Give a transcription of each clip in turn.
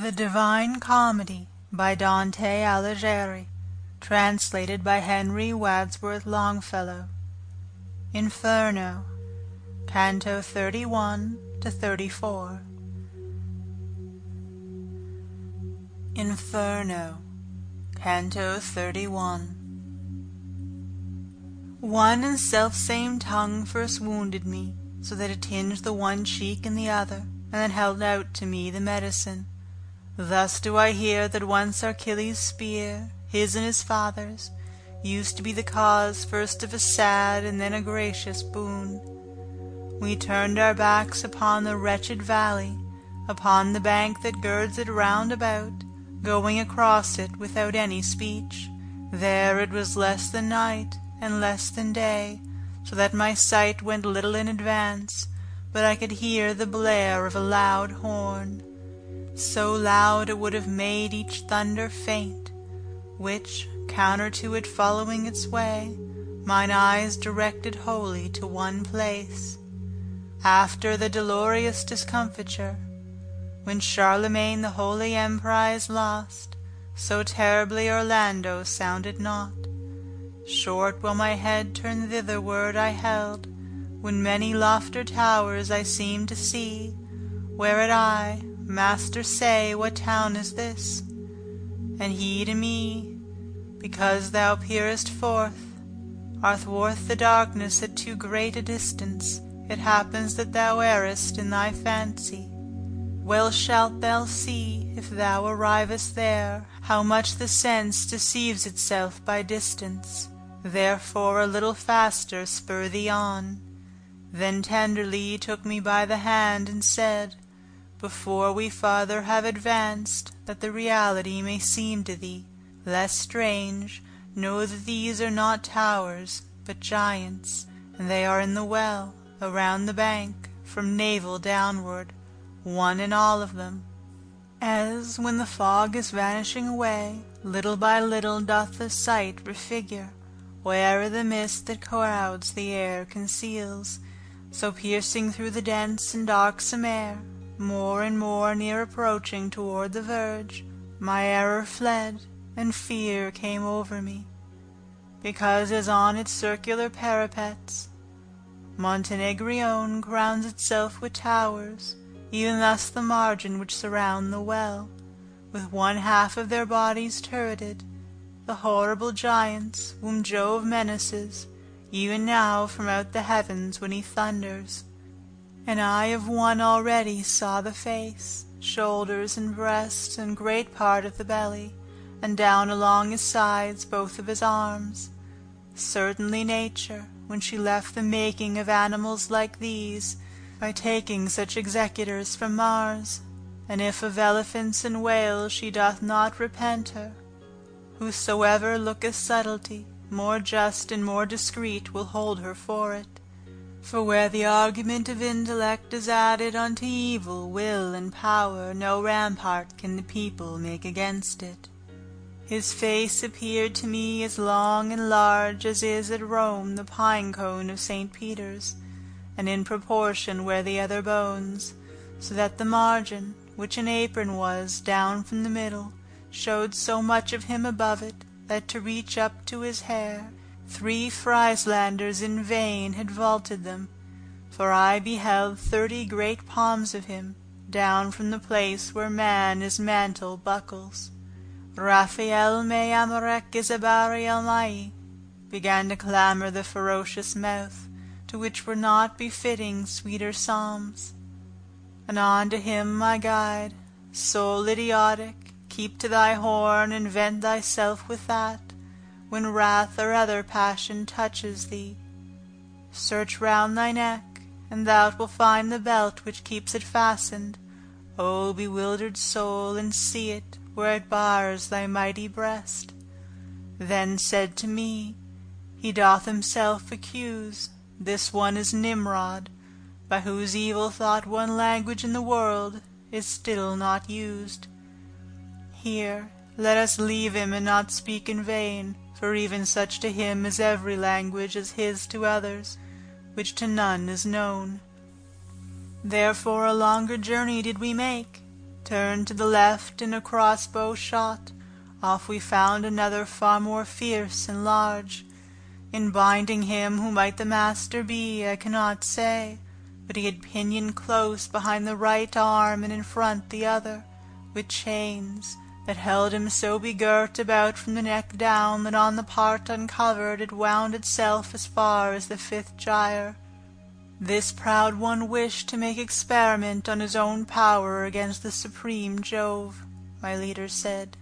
The Divine Comedy by Dante Alighieri, translated by Henry Wadsworth Longfellow. Inferno, Canto 31 to 34. Inferno, Canto 31. One and self-same tongue first wounded me, so that it tinged the one cheek and the other, and then held out to me the medicine. Thus do I hear that once Achilles' spear, his and his father's, used to be the cause first of a sad and then a gracious boon. We turned our backs upon the wretched valley, upon the bank that girds it round about, going across it without any speech. There it was less than night, and less than day, so that my sight went little in advance, but I could hear the blare of a loud horn, so loud it would have made each thunder faint, which, counter to it following its way, mine eyes directed wholly to one place. After the dolorous discomfiture, when Charlemagne the holy emprise lost, so terribly Orlando sounded not. Short while my head turned thitherward I held, when many loftier towers I seemed to see, whereat I, Master, say, what town is this? And he to me, because thou peerest forth, athwart the darkness at too great a distance, it happens that thou errest in thy fancy. Well shalt thou see, if thou arrivest there, how much the sense deceives itself by distance. Therefore a little faster spur thee on. Then tenderly he took me by the hand, and said, Before we farther have advanced, that the reality may seem to thee less strange, know that these are not towers, but giants, and they are in the well, around the bank, from navel downward, one and all of them. As, when the fog is vanishing away, little by little doth the sight refigure, where'er the mist that crowds the air conceals, so piercing through the dense and darksome air, more and more near approaching toward the verge, my error fled, and fear came over me, because as on its circular parapets Montenegrione crowns itself with towers, even thus the margin which surround the well, with one half of their bodies turreted, the horrible giants whom Jove menaces, even now from out the heavens when he thunders. And I of one already saw the face, shoulders and breast, and great part of the belly, and down along his sides both of his arms. Certainly nature, when she left the making of animals like these, by taking such executors from Mars, and if of elephants and whales she doth not repent her, whosoever looketh subtlety, more just and more discreet will hold her for it. For where the argument of intellect is added unto evil will and power, no rampart can the people make against it. His face appeared to me as long and large as is at Rome the pine cone of St. Peter's, and in proportion were the other bones, so that the margin, which an apron was, down from the middle, showed so much of him above it, that to reach up to his hair, 3 Frieslanders in vain had vaulted them, for I beheld 30 great palms of him, down from the place where man his mantle buckles. Raphael me amorec Isabariel mai, began to clamor the ferocious mouth, to which were not befitting sweeter psalms. Anon to him my guide, soul idiotic, keep to thy horn, and vent thyself with that, when wrath or other passion touches thee. Search round thy neck, and thou wilt find the belt which keeps it fastened. O bewildered soul, and see it, where it bars thy mighty breast. Then said to me, He doth himself accuse, this one is Nimrod, by whose evil thought one language in the world is still not used. Here, let us leave him and not speak in vain, for even such to him is every language as his to others, which to none is known. Therefore a longer journey did we make, turned to the left in a crossbow shot, off we found another far more fierce and large. In binding him who might the master be, I cannot say, but he had pinioned close behind the right arm and in front the other, with chains, that held him so begirt about from the neck down, that on the part uncovered it wound itself as far as the fifth gyre. This proud one wished to make experiment on his own power against the supreme Jove, my leader said,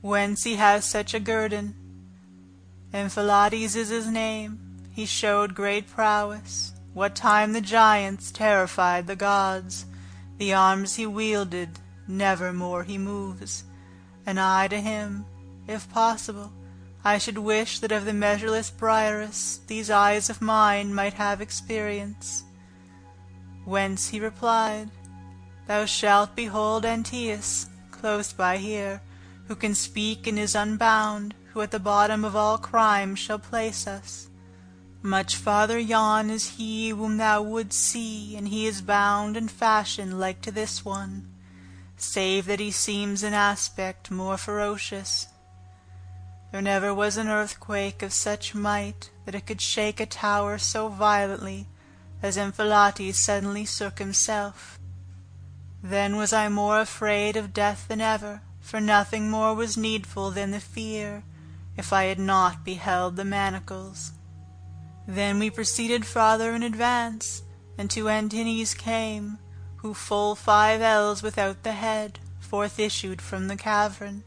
whence he has such a guerdon. Ephialtes is his name. He showed great prowess, what time the giants terrified the gods. The arms he wielded, never more he moves. And I to him, if possible, I should wish that of the measureless Briareus these eyes of mine might have experience. Whence he replied, Thou shalt behold Antaeus, close by here, who can speak and is unbound, who at the bottom of all crime shall place us. Much farther yon is he whom thou wouldst see, and he is bound and fashioned like to this one, save that he seems in aspect more ferocious. There never was an earthquake of such might that it could shake a tower so violently as Ephialtes suddenly shook himself. Then was I more afraid of death than ever, for nothing more was needful than the fear, if I had not beheld the manacles. Then we proceeded farther in advance, and to Antinous came, who full 5 ells without the head forth issued from the cavern.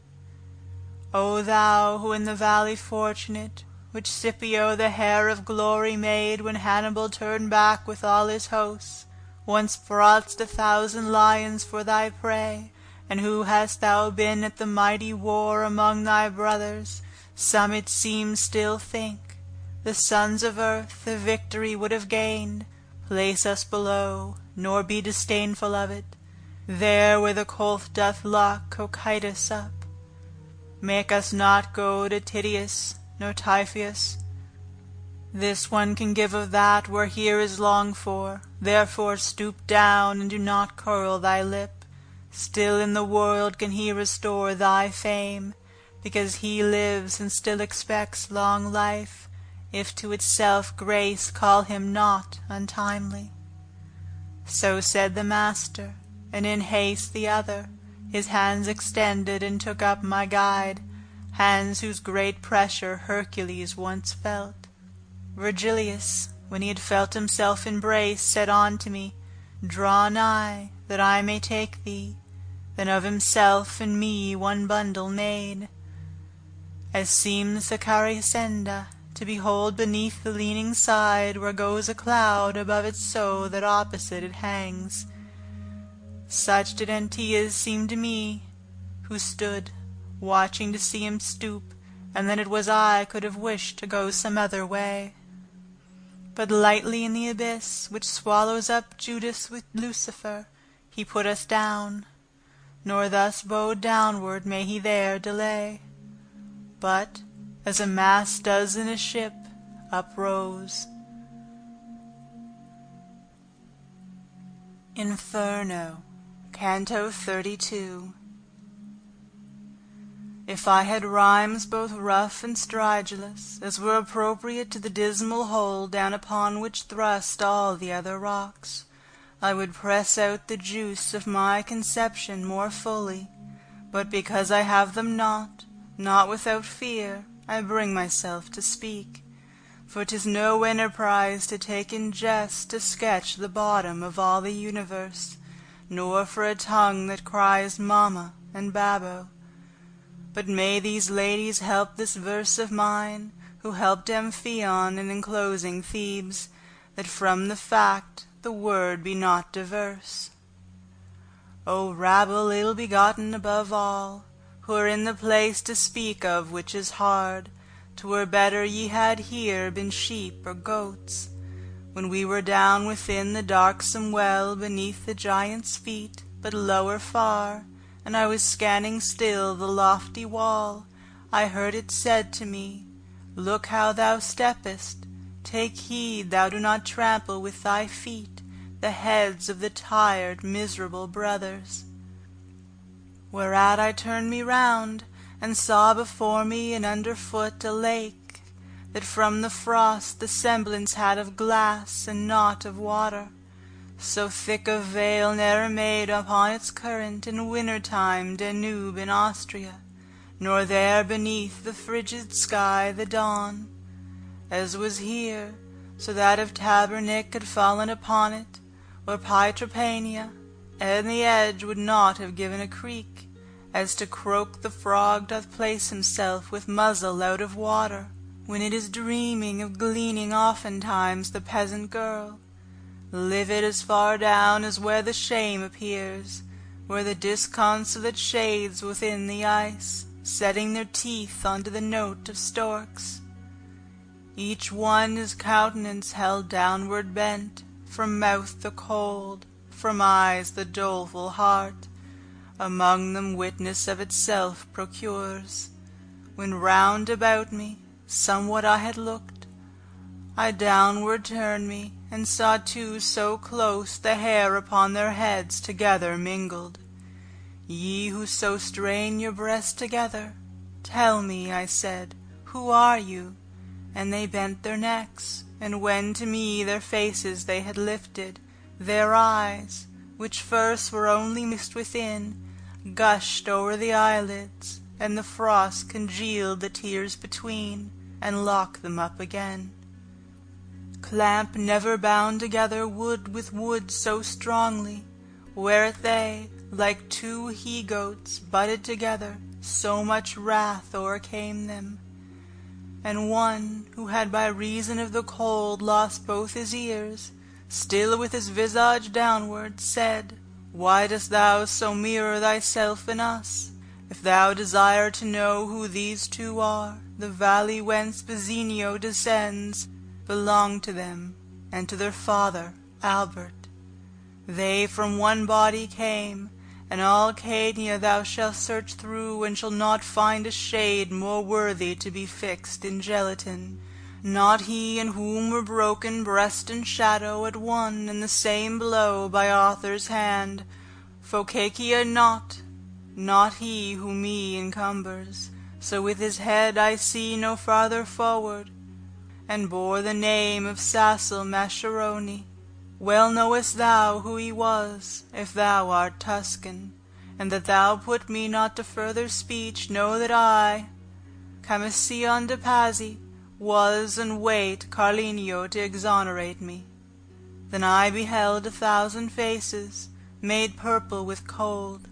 O thou who in the valley fortunate, which Scipio the heir of glory made when Hannibal turned back with all his hosts, once brought'st 1,000 lions for thy prey, and who hast thou been at the mighty war among thy brothers, some it seems still think the sons of earth the victory would have gained. Place us below, nor be disdainful of it, there where the colt doth lock Cocytus up. Make us not go to Tydeus, nor Typhoeus. This one can give of that where here is longed for, therefore stoop down and do not curl thy lip. Still in the world can he restore thy fame, because he lives and still expects long life, if to itself grace call him not untimely. So said the master, and in haste the other, his hands extended and took up my guide, hands whose great pressure Hercules once felt. Virgilius, when he had felt himself embraced, said unto me, Draw nigh, that I may take thee. Then of himself and me one bundle made, as seems the Carisenda, to behold beneath the leaning side, where goes a cloud above it so that opposite it hangs. Such did Antaeus seem to me, who stood, watching to see him stoop, and then it was I could have wished to go some other way. But lightly in the abyss, which swallows up Judas with Lucifer, he put us down, nor thus bowed downward may he there delay, but, as a mast does in a ship, uprose. Inferno, Canto 32. If I had rhymes both rough and stridulous, as were appropriate to the dismal hole down upon which thrust all the other rocks, I would press out the juice of my conception more fully, but because I have them not without fear, I bring myself to speak. For 'tis no enterprise to take in jest to sketch the bottom of all the universe, nor for a tongue that cries Mama and Babbo. But may these ladies help this verse of mine, who helped Amphion in enclosing Thebes, that from the fact the word be not diverse. O rabble ill-begotten above all, who are in the place to speak of which is hard, 'twere better ye had here been sheep or goats, when we were down within the darksome well beneath the giant's feet, but lower far, and I was scanning still the lofty wall, I heard it said to me, Look how thou steppest, take heed thou do not trample with thy feet the heads of the tired miserable brothers. Whereat I turned me round, and saw before me and under foot a lake, that from the frost the semblance had of glass, and not of water. So thick a veil ne'er made upon its current in winter time Danube in Austria, nor there beneath the frigid sky the dawn, as was here, so that if Tabernic had fallen upon it, or Pietrapania, and the edge would not have given a creak, as to croak the frog doth place himself with muzzle out of water, when it is dreaming of gleaning oftentimes the peasant girl, livid as far down as where the shame appears, where the disconsolate shades within the ice, setting their teeth unto the note of storks. Each one his countenance held downward bent, from mouth the cold, from eyes the doleful heart, among them witness of itself procures. When round about me, somewhat I had looked, I downward turned me, and saw two so close the hair upon their heads together mingled. Ye who so strain your breasts together, tell me, I said, who are you? And they bent their necks, and when to me their faces they had lifted, their eyes, which first were only mist within, gushed o'er the eyelids, and the frost congealed the tears between, and locked them up again. Clamp never bound together wood with wood so strongly, whereat they, like two he-goats, butted together, so much wrath o'ercame them. And one, who had by reason of the cold lost both his ears, still with his visage downward, said, Why dost thou so mirror thyself in us? If thou desire to know who these two are, the valley whence Bazinio descends belonged to them, and to their father, Albert. They from one body came, and all Cania thou shalt search through, and shalt not find a shade more worthy to be fixed in gelatin. Not he in whom were broken breast and shadow at one and the same blow by author's hand, Phocacia not he who me encumbers. So with his head I see no farther forward, and bore the name of Sacil Mascheroni. Well knowest thou who he was, if thou art Tuscan, and that thou put me not to further speech. Know that I, Camision de Pazzi, was and wait Carlinio to exonerate me. Then I beheld 1,000 faces, made purple with cold,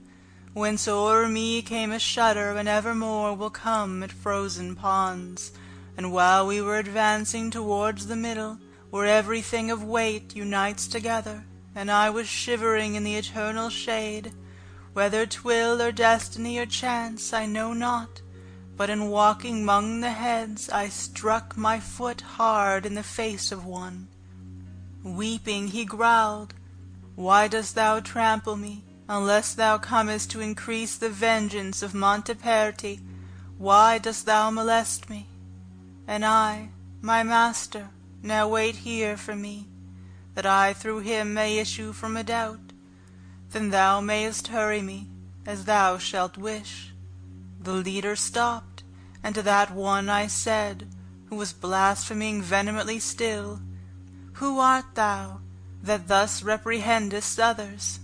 whence o'er me came a shudder, and evermore will come at frozen ponds. And while we were advancing towards the middle, where everything of weight unites together, and I was shivering in the eternal shade, whether 'twill or destiny or chance, I know not, but in walking 'mong the heads, I struck my foot hard in the face of one. Weeping, he growled, Why dost thou trample me, unless thou comest to increase the vengeance of Monteperti? Why dost thou molest me? And I, my master, now wait here for me, that I through him may issue from a doubt. Then thou mayest hurry me, as thou shalt wish. The leader stopped, and to that one I said, who was blaspheming vehemently still, Who art thou, that thus reprehendest others?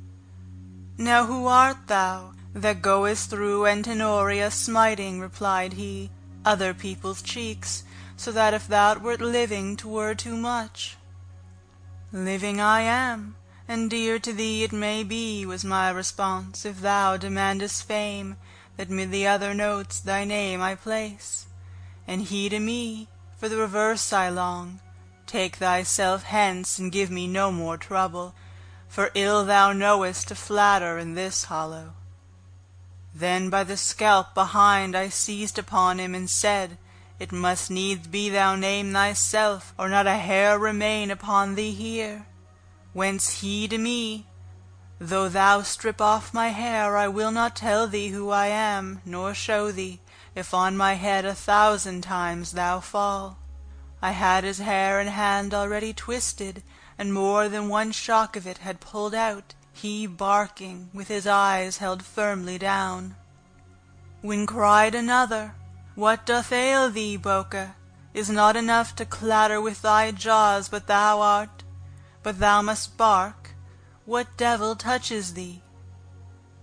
Now who art thou, that goest through Antinoria smiting, replied he, other people's cheeks, so that if thou wert living 'twere too much? Living I am, and dear to thee it may be, was my response, if thou demandest fame, that mid the other notes thy name I place. And he to me, for the reverse I long, take thyself hence, and give me no more trouble, for ill thou knowest to flatter in this hollow. Then by the scalp behind I seized upon him, and said, It must needs be thou name thyself, or not a hair remain upon thee here. Whence he to me, Though thou strip off my hair, I will not tell thee who I am, nor show thee, if on my head 1,000 times thou fall. I had his hair and hand already twisted, and more than one shock of it had pulled out, he barking, with his eyes held firmly down. When cried another, "What doth ail thee, Boca? Is not enough to clatter with thy jaws, but thou must bark. What devil touches thee?"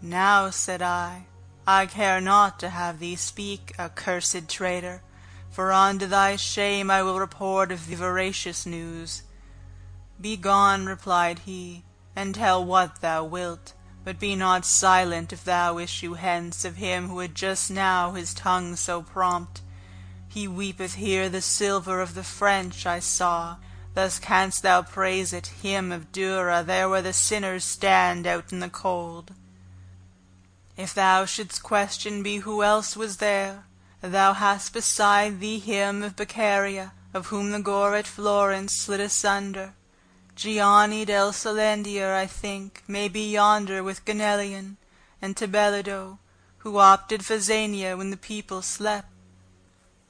"Now," said I care not to have thee speak, accursed traitor, for unto thy shame I will report of thee veracious news." "Begone," replied he, "and tell what thou wilt, but be not silent if thou issue hence of him who had just now his tongue so prompt. He weepeth here the silver of the French I saw. Thus canst thou praise it, him of Dura, there where the sinners stand out in the cold. If thou shouldst question me who else was there, thou hast beside thee him of Beccaria, of whom the gore at Florence slit asunder. Gianni del Solendier, I think, may be yonder with Ganelion, and Tebelido, who opted for Xenia when the people slept.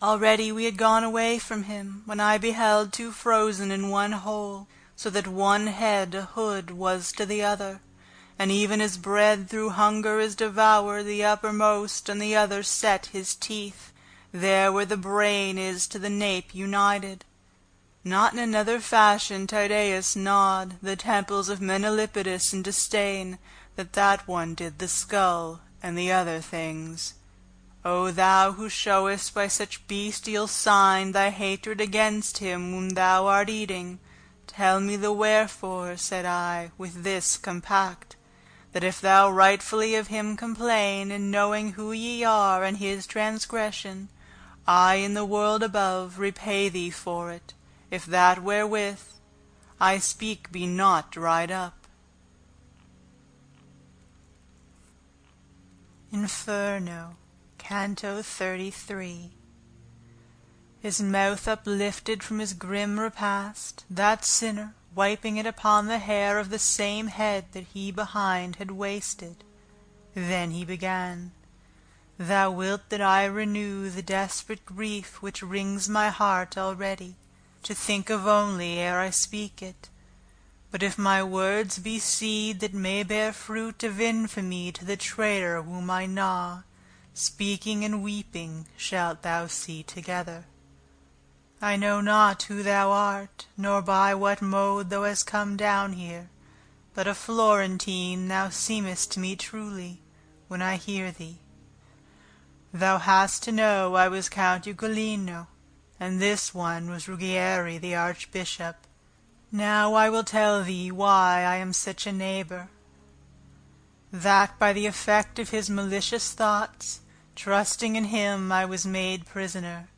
Already we had gone away from him, when I beheld two frozen in one hole, so that one head a hood was to the other, and even as bread through hunger is devoured, the uppermost and the other set his teeth, there where the brain is to the nape united. Not in another fashion Tydeus gnawed the temples of Menelipidus in disdain, that one did the skull and the other things. O thou who showest by such bestial sign thy hatred against him whom thou art eating, tell me the wherefore, said I, with this compact, that if thou rightfully of him complain, and knowing who ye are and his transgression, I in the world above repay thee for it, if that wherewith I speak be not dried up. Inferno, Canto 33. His mouth uplifted from his grim repast, that sinner, wiping it upon the hair of the same head that he behind had wasted. Then he began, "Thou wilt that I renew the desperate grief which wrings my heart already, to think of only ere I speak it. But if my words be seed that may bear fruit of infamy to the traitor whom I gnaw, speaking and weeping shalt thou see together. I know not who thou art, nor by what mode thou hast come down here, but a Florentine thou seemest to me truly, when I hear thee. Thou hast to know I was Count Ugolino, and this one was Ruggieri the Archbishop. Now I will tell thee why I am such a neighbor. That by the effect of his malicious thoughts, trusting in him I was made prisoner,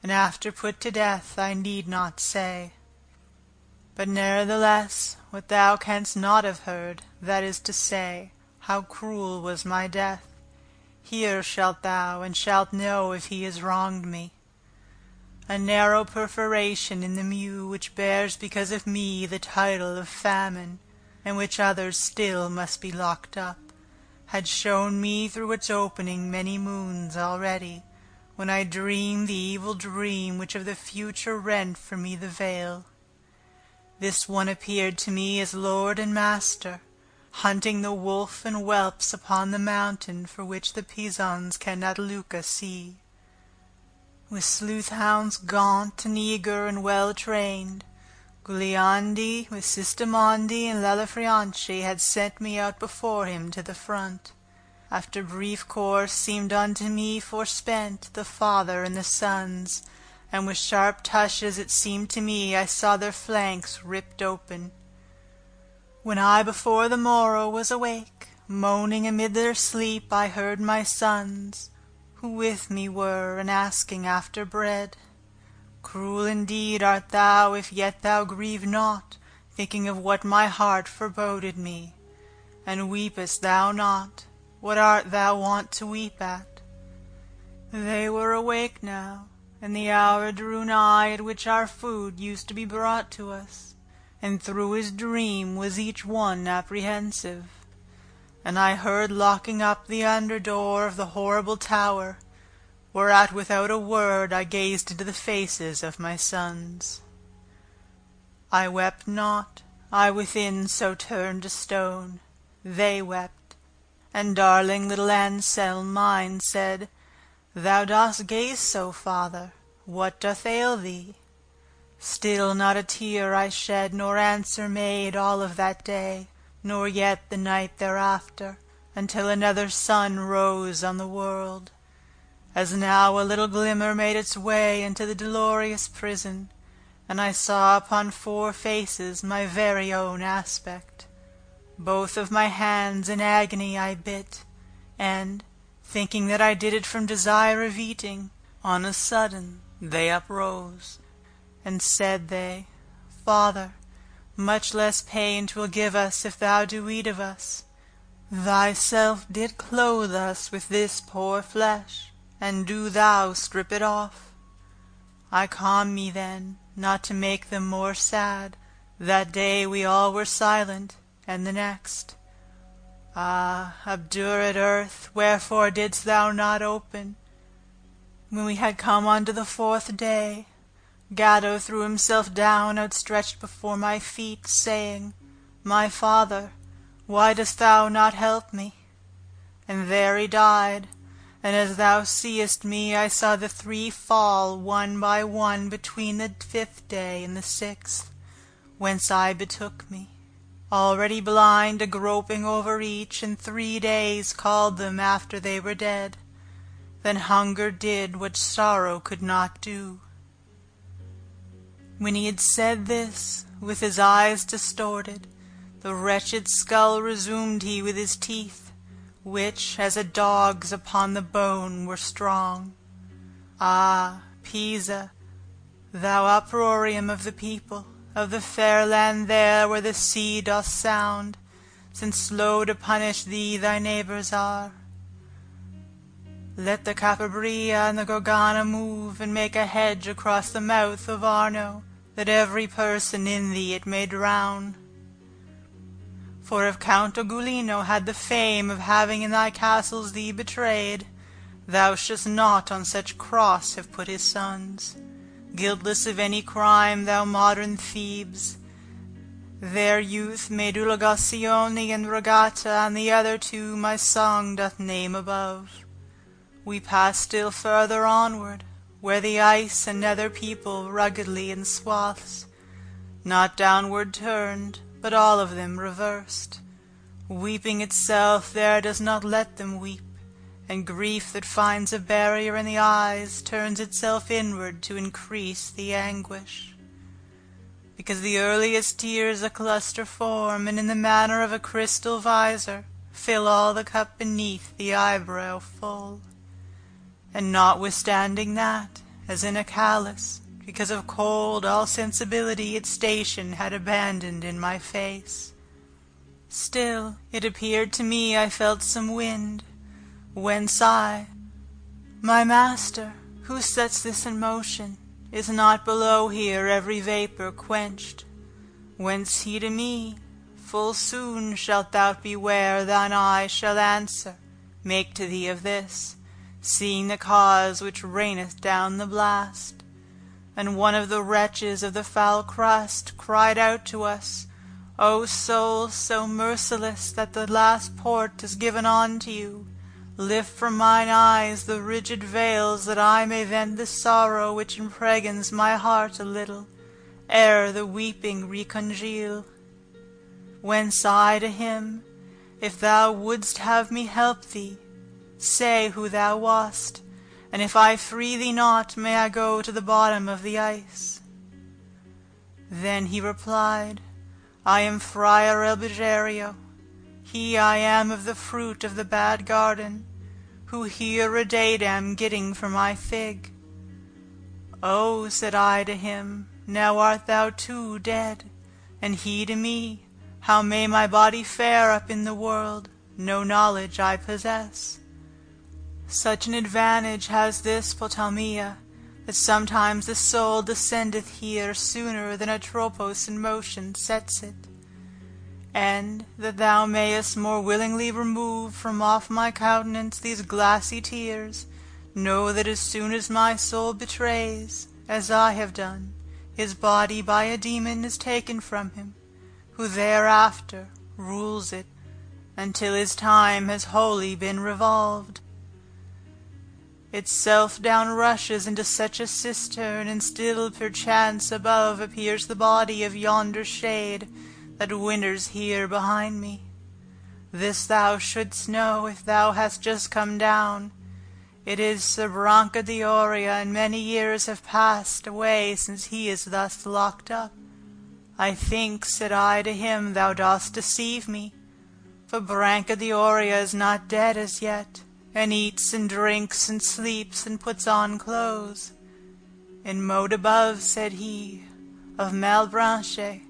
and after put to death I need not say. But nevertheless, what thou canst not have heard, that is to say, how cruel was my death, hear shalt thou, and shalt know if he has wronged me. A narrow perforation in the mew, which bears because of me the title of famine, and which others still must be locked up, had shown me through its opening many moons already, when I dreamed the evil dream which of the future rent from me the veil. This one appeared to me as lord and master, hunting the wolf and whelps upon the mountain for which the Pisans cannot Luca see. With sleuth-hounds gaunt and eager and well-trained, Guglielandi with Sistemondi and Lelafrianchi had sent me out before him to the front. After brief course seemed unto me forspent the father and the sons, and with sharp tushes it seemed to me I saw their flanks ripped open. When I before the morrow was awake, moaning amid their sleep, I heard my sons, who with me were, and asking after bread. Cruel indeed art thou, if yet thou grieve not, thinking of what my heart foreboded me. And weepest thou not? What art thou wont to weep at? They were awake now, and the hour drew nigh at which our food used to be brought to us, and through his dream was each one apprehensive. And I heard locking up the under door of the horrible tower, whereat without a word I gazed into the faces of my sons. I wept not, I within so turned to stone, they wept. And darling little Anselm mine said, "Thou dost gaze so, father, what doth ail thee?" Still not a tear I shed, nor answer made all of that day, nor yet the night thereafter, until another sun rose on the world. As now a little glimmer made its way into the dolorous prison, and I saw upon 4 faces my very own aspect. Both of my hands in agony I bit, and, thinking that I did it from desire of eating, on a sudden they uprose, and said they, "Father, much less pain 'twill give us if thou do eat of us. Thyself did clothe us with this poor flesh, and do thou strip it off." I calmed me then, not to make them more sad. That day we all were silent, and the next. Ah, obdurate earth, wherefore didst thou not open? When we had come unto the 4th day, Gaddo threw himself down outstretched before my feet, saying, "My father, why dost thou not help me?" And there he died, and as thou seest me, I saw the 3 fall one by one between the 5th day and the 6th, whence I betook me. Already blind, a groping over each, and 3 days called them after they were dead. Then hunger did what sorrow could not do. When he had said this, with his eyes distorted, the wretched skull resumed he with his teeth, which, as a dog's upon the bone, were strong. Ah, Pisa, thou uproarium of the people, of the fair land there where the sea doth sound, since slow to punish thee thy neighbours are. Let the Capabria and the Gorgana move, and make a hedge across the mouth of Arno, that every person in thee it may drown. For if Count Ugolino had the fame of having in thy castles thee betrayed, thou shouldst not on such cross have put his sons, guiltless of any crime, thou modern Thebes. Their youth made Ulogassione and Regata, and the other 2 my song doth name above. We pass still further onward, where the ice and nether people ruggedly in swaths, not downward turned, but all of them reversed. Weeping itself there does not let them weep, and grief that finds a barrier in the eyes turns itself inward to increase the anguish. Because the earliest tears a cluster form, and in the manner of a crystal visor fill all the cup beneath the eyebrow full. And notwithstanding that, as in a callous, because of cold all sensibility its station had abandoned in my face, still it appeared to me I felt some wind, whence I, "My master, who sets this in motion, is not below here every vapour quenched?" Whence he to me, "Full soon shalt thou beware, thine eye shall answer, make to thee of this, seeing the cause which raineth down the blast." And one of the wretches of the foul crust cried out to us, "O soul so merciless that the last port is given unto you, lift from mine eyes the rigid veils, that I may vent the sorrow which impregns my heart a little, ere the weeping recongeal." Whence I to him, "If thou wouldst have me help thee, say who thou wast, and if I free thee not, may I go to the bottom of the ice." Then he replied, "I am Friar Elbigerio, he I am of the fruit of the bad garden, who here a day am getting for my fig." "Oh," said I to him, "now art thou too dead." And he to me, "How may my body fare up in the world? No knowledge I possess." Such an advantage has this Potamia, that sometimes the soul descendeth here sooner than Atropos in motion sets it. And, that thou mayest more willingly remove from off my countenance these glassy tears, know that as soon as my soul betrays, as I have done, his body by a demon is taken from him, who thereafter rules it, until his time has wholly been revolved. Itself down rushes into such a cistern, and still perchance above appears the body of yonder shade that winters here behind me. This thou shouldst know if thou hast just come down. It is Sir Brancadioria, and many years have passed away since he is thus locked up. I think, said I to him, thou dost deceive me, for Brancadioria is not dead as yet, and eats and drinks and sleeps and puts on clothes. In moat above, said he, of Malebranche,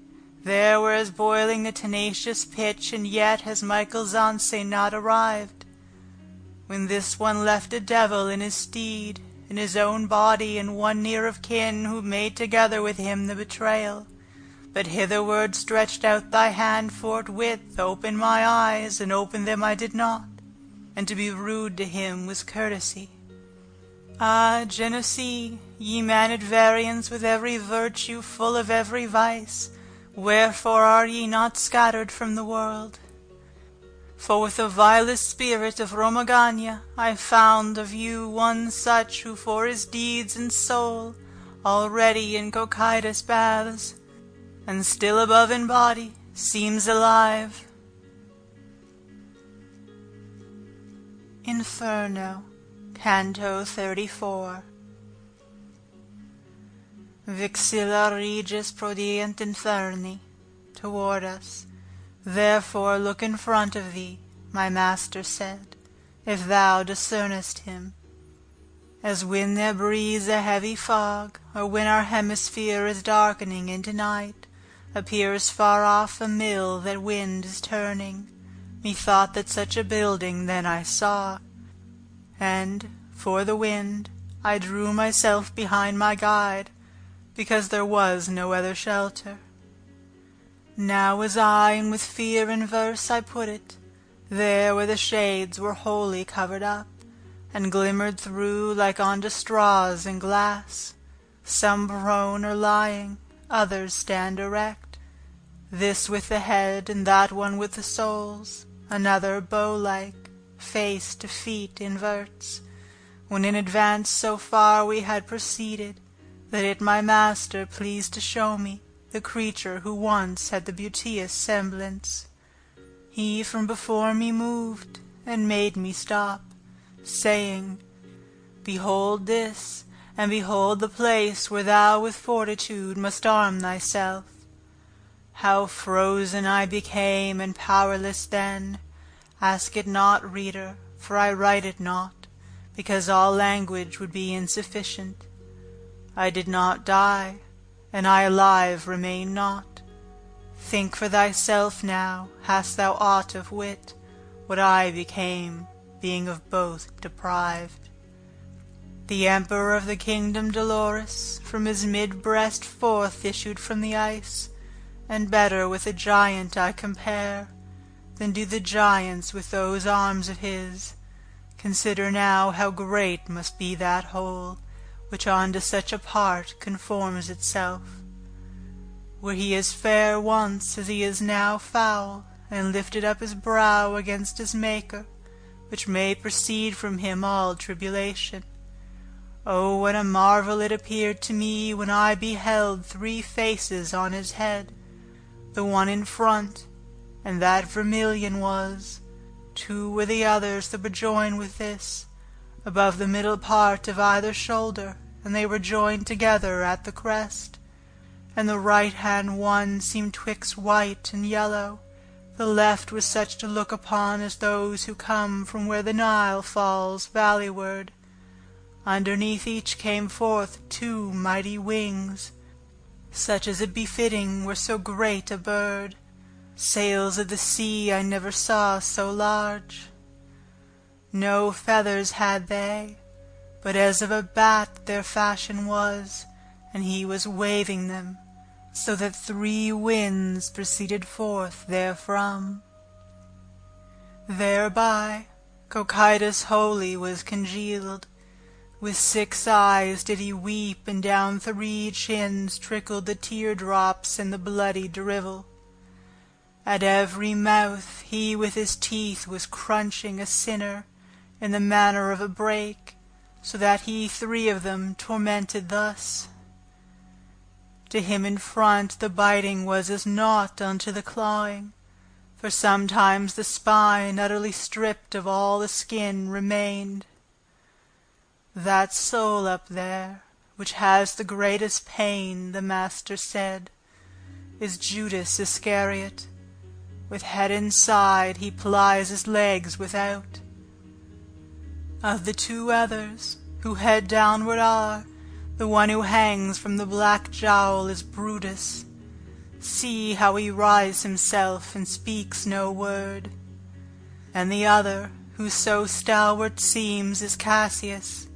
there where is boiling the tenacious pitch, and yet has Michael Zanse not arrived. When this one left a devil in his steed, in his own body, and one near of kin, who made together with him the betrayal, but hitherward stretched out thy hand forthwith, open my eyes, and open them I did not, and to be rude to him was courtesy. Ah, Genesee, ye man at variance with every virtue, full of every vice, wherefore are ye not scattered from the world? For with the vilest spirit of Romagna I found of you one such, who for his deeds and soul, already in Cocytus baths, and still above in body, seems alive. Inferno, Canto 34. Vixilla regis prodient inferni, toward us. Therefore look in front of thee, my master said, if thou discernest him. As when there breathes a heavy fog, or when our hemisphere is darkening into night, appears far off a mill that wind is turning, methought that such a building then I saw, and, for the wind, I drew myself behind my guide, because there was no other shelter. Now was I, and with fear in verse I put it, there where the shades were wholly covered up, and glimmered through like unto straws and glass, some prone or lying, others stand erect, this with the head, and that one with the soles, another bow-like, face to feet inverts, when in advance so far we had proceeded, that it my master pleased to show me the creature who once had the beauteous semblance. He from before me moved, and made me stop, saying, Behold this, and behold the place where thou with fortitude must arm thyself. How frozen I became, and powerless then! Ask it not, reader, for I write it not, because all language would be insufficient. I did not die, and I alive remain not. Think for thyself now, hast thou aught of wit, what I became, being of both deprived. The Emperor of the kingdom Dolorous, from his mid-breast forth issued from the ice, and better with a giant I compare, than do the giants with those arms of his. Consider now how great must be that whole, which unto such a part conforms itself. Were he as fair once as he is now foul, and lifted up his brow against his Maker, which may proceed from him all tribulation. Oh, what a marvel it appeared to me when I beheld 3 faces on his head, the one in front, and that vermilion was, 2 were the others that were joined with this, above the middle part of either shoulder, and they were joined together at the crest, and the right-hand one seemed twixt white and yellow, the left was such to look upon as those who come from where the Nile falls valleyward. Underneath each came forth 2 mighty wings, such as it befitting were so great a bird. Sails of the sea I never saw so large. No feathers had they, but as of a bat their fashion was, and he was waving them, so that 3 winds proceeded forth therefrom. Thereby Cocytus wholly was congealed. With 6 eyes did he weep, and down 3 chins trickled the teardrops and the bloody drivel. At every mouth he with his teeth was crunching a sinner in the manner of a brake, so that he 3 of them tormented thus. To him in front the biting was as naught unto the clawing, for sometimes the spine, utterly stripped of all the skin, remained. That soul up there, which has the greatest pain, the master said, is Judas Iscariot. With head inside, he plies his legs without. Of the 2 others, who head downward are, the one who hangs from the black jowl is Brutus. See how he writhes himself and speaks no word. And the other, who so stalwart seems, is Cassius.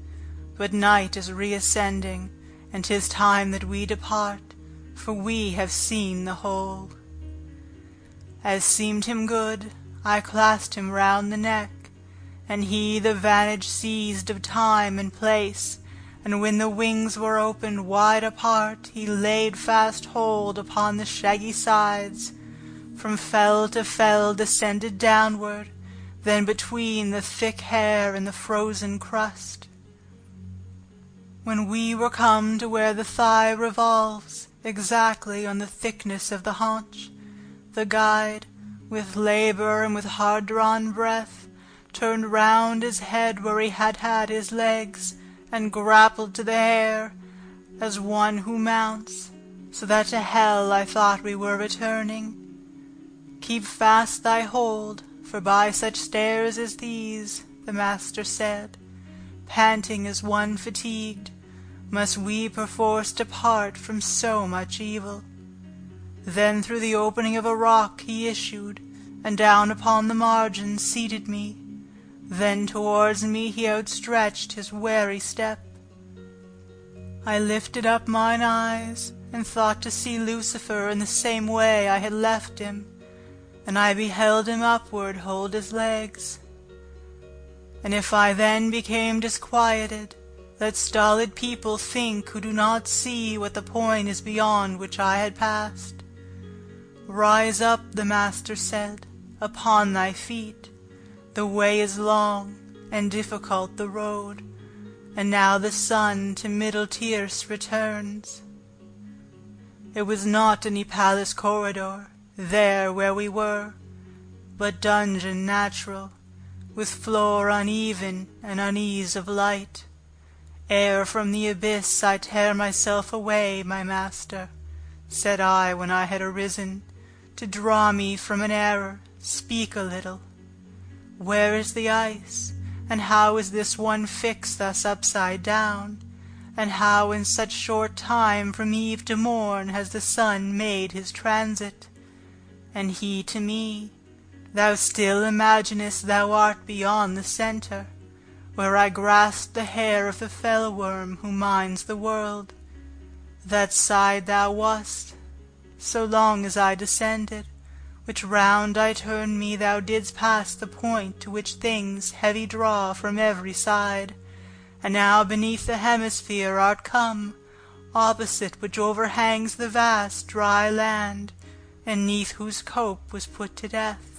But night is reascending, and 'tis time that we depart, for we have seen the whole. As seemed him good, I clasped him round the neck, and he the vantage seized of time and place, and when the wings were opened wide apart, he laid fast hold upon the shaggy sides, from fell to fell descended downward, then between the thick hair and the frozen crust. When we were come to where the thigh revolves, exactly on the thickness of the haunch, the guide, with labor and with hard-drawn breath, turned round his head where he had had his legs, and grappled to the hair, as one who mounts, so that to hell I thought we were returning. Keep fast thy hold, for by such stairs as these, the master said, panting as one fatigued, must we perforce depart from so much evil. Then through the opening of a rock he issued, and down upon the margin seated me. Then towards me he outstretched his weary step. I lifted up mine eyes, and thought to see Lucifer in the same way I had left him, and I beheld him upward hold his legs. And if I then became disquieted, let stolid people think who do not see what the point is beyond which I had passed. Rise up, the master said, upon thy feet. The way is long, and difficult the road, and now the sun to Middle Tierce returns. It was not any palace corridor, there where we were, but dungeon natural, with floor uneven and unease of light. Ere from the abyss I tear myself away, my master, said I when I had arisen, to draw me from an error, speak a little. Where is the ice, and how is this one fixed thus upside down, and how in such short time from eve to morn has the sun made his transit? And he to me, thou still imaginest thou art beyond the centre, where I grasped the hair of the fell-worm who mines the world. That side thou wast, so long as I descended, which round I turned me thou didst pass the point to which things heavy draw from every side, and now beneath the hemisphere art come, opposite which overhangs the vast dry land, and neath whose cope was put to death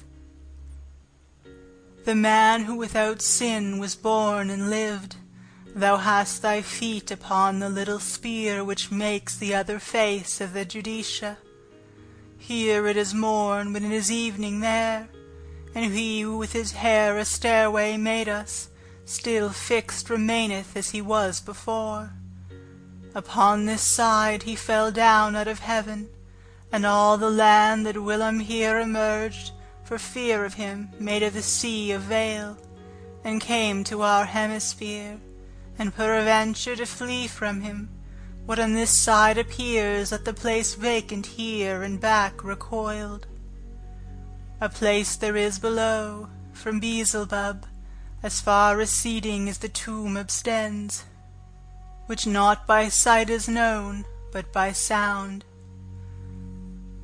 the man who without sin was born and lived. Thou hast thy feet upon the little spear which makes the other face of the Judicia. Here it is morn, but it is evening there, and he who with his hair a stairway made us, still fixed remaineth as he was before. Upon this side he fell down out of heaven, and all the land that whilom here emerged, for fear of him, made of the sea a veil, and came to our hemisphere, and peradventure to flee from him, what on this side appears that the place vacant here and back recoiled. A place there is below, from Beelzebub, as far receding as the tomb abstends, which not by sight is known, but by sound.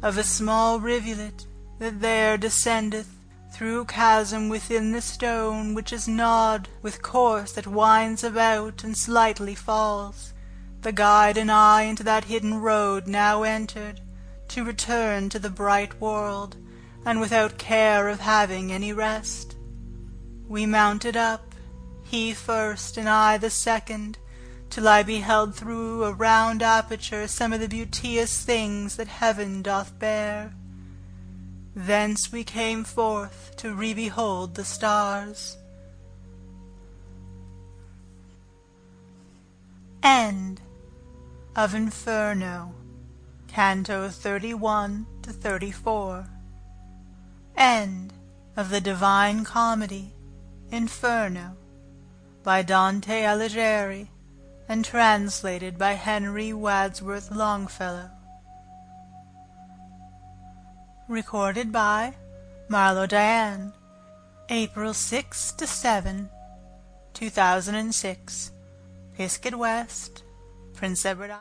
Of a small rivulet, that there descendeth, through chasm within the stone, which is gnawed with course that winds about and slightly falls. The guide and I into that hidden road now entered, to return to the bright world, and without care of having any rest. We mounted up, he first and I the second, till I beheld through a round aperture some of the beauteous things that heaven doth bear. Thence we came forth to re-behold the stars. End of Inferno, Canto 31 to 34. End of the Divine Comedy, Inferno, by Dante Alighieri, and translated by Henry Wadsworth Longfellow. Recorded by Marlo Diane, April 6 to 7, 2006, Pisket West, Prince Edward Island.